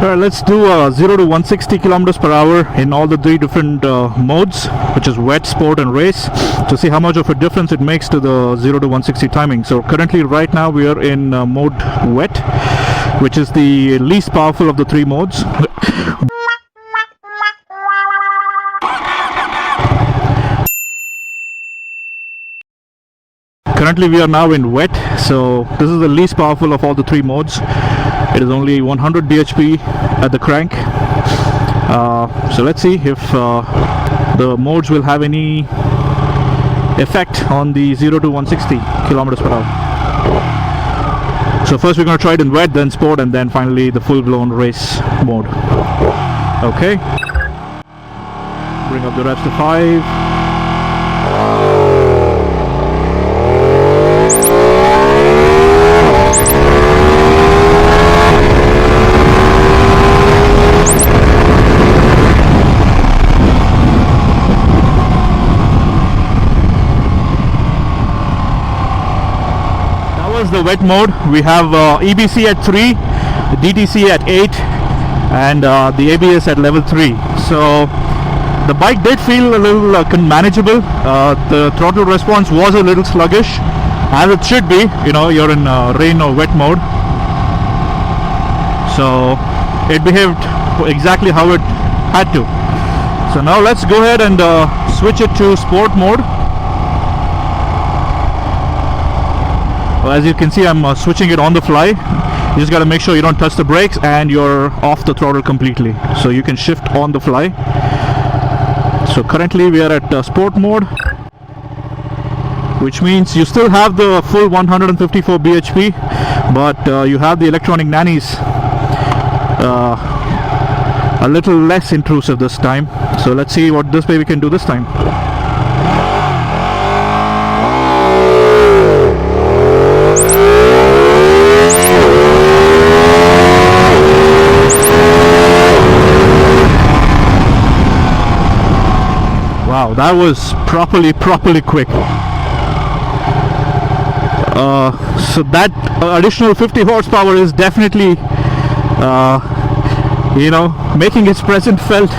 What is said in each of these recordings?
Alright, let's do 0 to 160 kilometers per hour in all the three different modes, which is wet, sport and race, to see how much of a difference it makes to the 0 to 160 timing. So currently right now we are in mode wet, which is the least powerful of the three modes. Currently we are now in wet, so this is the least powerful of all the three modes. It is only 100 bhp at the crank. So let's see if the modes will have any effect on the 0 to 160 kilometers per hour. So first we're going to try it in wet, then sport, and then finally the full-blown race mode. Okay. Bring up the revs to 5. The wet mode. We have EBC at 3, DTC at 8, and the ABS at level 3. So the bike did feel a little manageable. The throttle response was a little sluggish, as it should be. You know, you're in rain or wet mode, so it behaved exactly how it had to. So now let's go ahead and switch it to sport mode. As you can see, I'm switching it on the fly. You just got to make sure you don't touch the brakes and you're off the throttle completely, so you can shift on the fly. So currently we are at sport mode, which means you still have the full 154 bhp, but you have the electronic nannies a little less intrusive this time. So let's see what this baby can do this time. Wow, that was properly quick. So that additional 50 horsepower is definitely, you know, making its presence felt.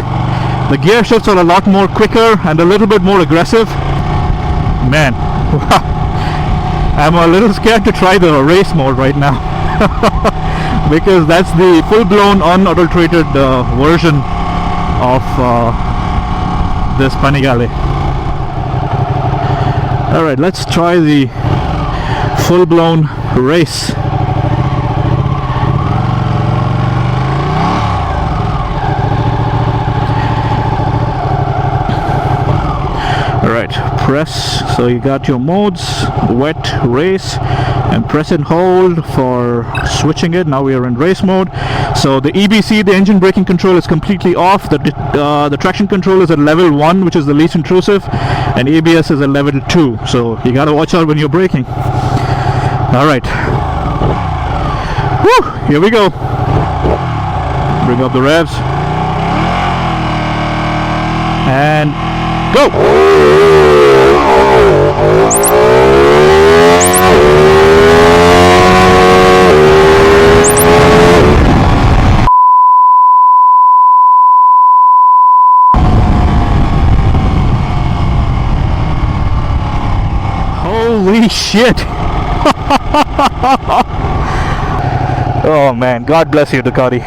The gear shifts are a lot more quicker and a little bit more aggressive. Man, I'm a little scared to try the race mode right now because that's the full-blown unadulterated version of this Panigale. Alright, let's try the full-blown race. Alright, press. So you got your modes, wet, race, and press and hold for switching it. Now we are in race mode. So the EBC, the engine braking control, is completely off. The traction control is at level 1, which is the least intrusive, and ABS is at level 2. So you gotta watch out when you're braking. Alright. Woo! Here we go. Bring up the revs. And go! Holy shit! Oh man, God bless you, Ducati.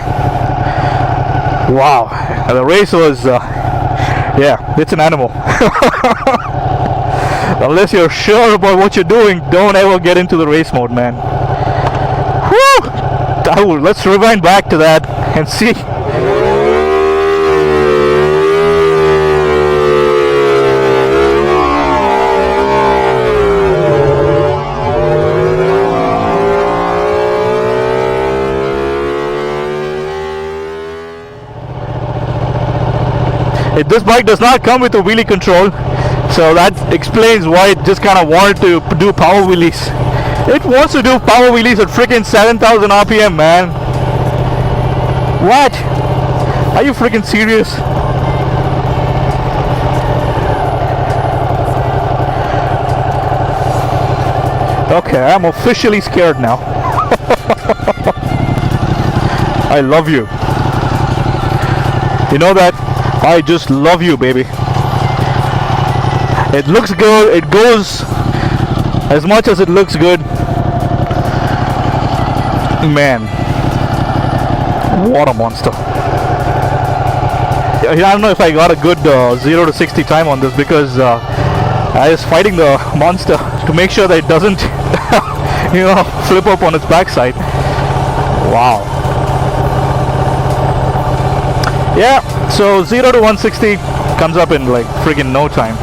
Wow, the race was, yeah, it's an animal. Unless you're sure about what you're doing, don't ever get into the race mode, man. Whew! Let's rewind back to that and see. This bike does not come with a wheelie control, so that explains why it just kind of wanted to do power wheelies. It wants to do power wheelies at freaking 7,000 RPM, man. What? Are you freaking serious? Okay, I'm officially scared now. I love you. You know that I just love you, baby. It looks good. It goes as much as it looks good. Man, what a monster. I don't know if I got a good 0 to 60 time on this, because I was fighting the monster to make sure that it doesn't flip up on its backside. Wow. Yeah, so 0 to 160 comes up in like friggin' no time.